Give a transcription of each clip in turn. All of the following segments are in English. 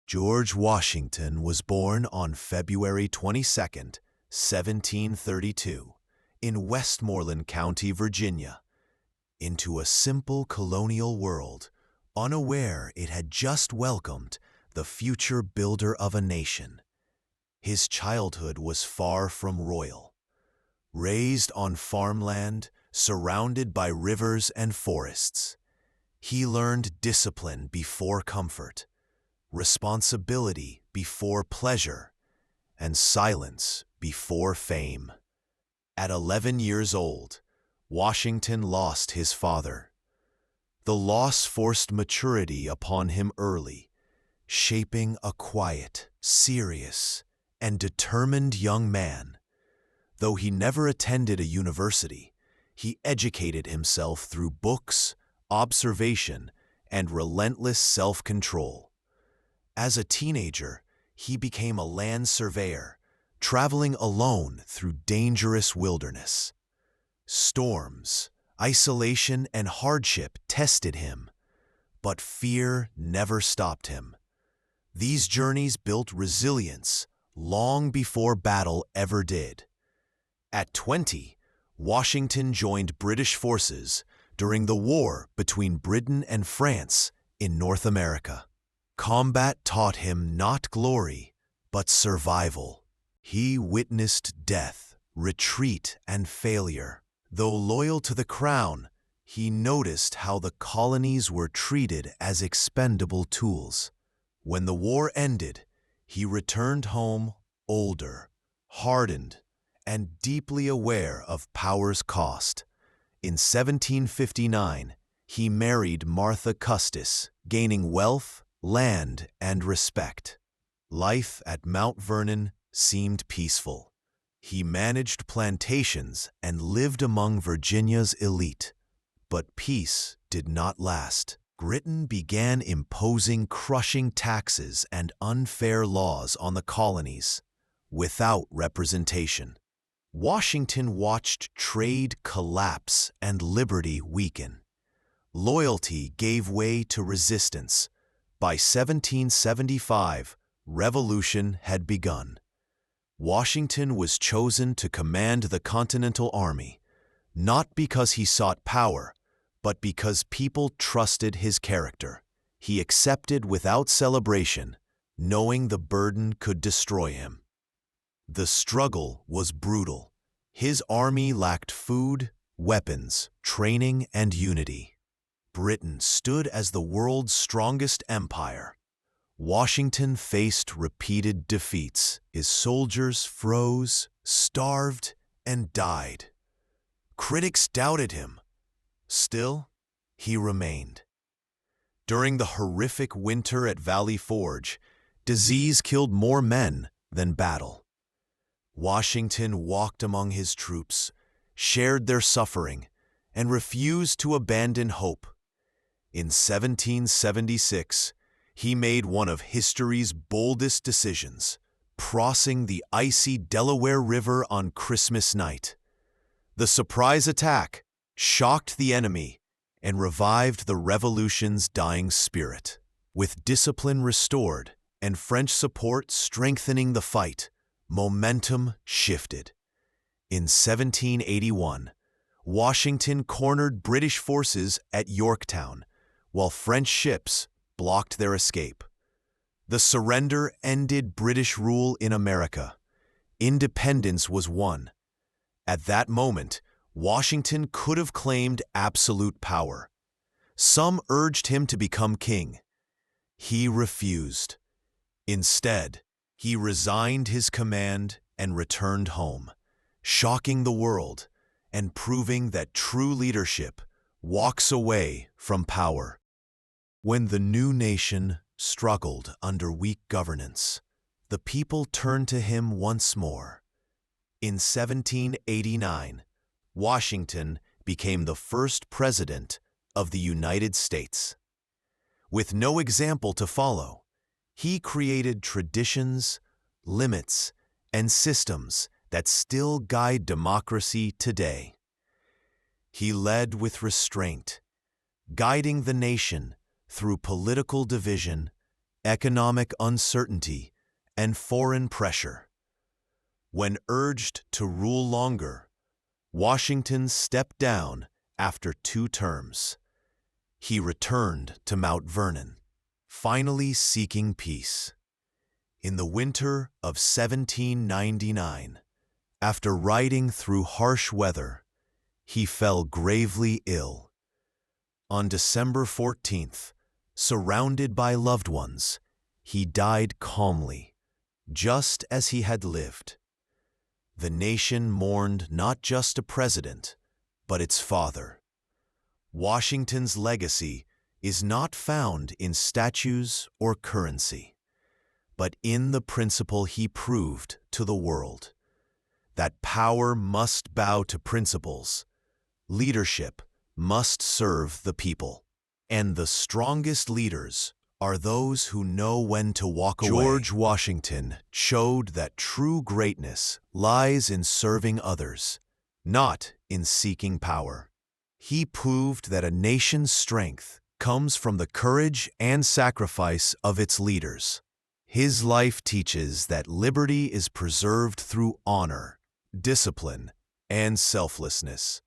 George Washington was born on February 22, 1732, in Westmoreland County, Virginia, into a simple colonial world, unaware it had just welcomed the future builder of a nation. His childhood was far from royal. Raised on farmland, surrounded by rivers and forests, he learned discipline before comfort, responsibility before pleasure, and silence before fame. At 11 years old, Washington lost his father. The loss forced maturity upon him early, shaping a quiet, serious, and determined young man. Though he never attended a university, he educated himself through books, observation, and relentless self-control. As a teenager, he became a land surveyor, traveling alone through dangerous wilderness. Storms, isolation, and hardship tested him, but fear never stopped him. These journeys built resilience long before battle ever did. At 20, Washington joined British forces during the war between Britain and France in North America. Combat taught him not glory, but survival. He witnessed death, retreat, and failure. Though loyal to the crown, he noticed how the colonies were treated as expendable tools. When the war ended, he returned home older, hardened, and deeply aware of power's cost. In 1759, he married Martha Custis, gaining wealth, land, and respect. Life at Mount Vernon seemed peaceful. He managed plantations and lived among Virginia's elite. But peace did not last. Britain began imposing crushing taxes and unfair laws on the colonies, without representation. Washington watched trade collapse and liberty weaken. Loyalty gave way to resistance. By 1775, revolution had begun. Washington was chosen to command the Continental Army, not because he sought power, but because people trusted his character. He accepted without celebration, knowing the burden could destroy him. The struggle was brutal. His army lacked food, weapons, training, and unity. Britain stood as the world's strongest empire. Washington faced repeated defeats. His soldiers froze, starved, and died. Critics doubted him. Still, he remained. During the horrific winter at Valley Forge, disease killed more men than battle. Washington walked among his troops, shared their suffering, and refused to abandon hope. In 1776, he made one of history's boldest decisions, crossing the icy Delaware River on Christmas night. The surprise attack shocked the enemy and revived the Revolution's dying spirit. With discipline restored and French support strengthening the fight, momentum shifted. In 1781, Washington cornered British forces at Yorktown, while French ships blocked their escape. The surrender ended British rule in America. Independence was won. At that moment, Washington could have claimed absolute power. Some urged him to become king. He refused. Instead, he resigned his command and returned home, shocking the world and proving that true leadership walks away from power. When the new nation struggled under weak governance, the people turned to him once more. In 1789, Washington became the first president of the United States. With no example to follow, he created traditions, limits, and systems that still guide democracy today. He led with restraint, guiding the nation through political division economic uncertainty, and foreign pressure. When urged to rule longer, Washington stepped down after 2 terms. He returned to Mount Vernon, finally seeking peace. In the winter of 1799, after riding through harsh weather, he fell gravely ill. On December 14th, surrounded by loved ones, he died calmly, just as he had lived. The nation mourned not just a president, but its father. Washington's legacy is not found in statues or currency, but in the principle he proved to the world: that power must bow to principles, leadership must serve the people, and the strongest leaders are those who know when to walk away. George Washington showed that true greatness lies in serving others, not in seeking power. He proved that a nation's strength comes from the courage and sacrifice of its leaders. His life teaches that liberty is preserved through honor, discipline, and selflessness.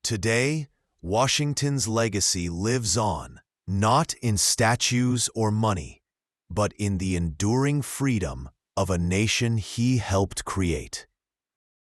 Today, Washington's legacy lives on, not in statues or money, but in the enduring freedom of a nation he helped create.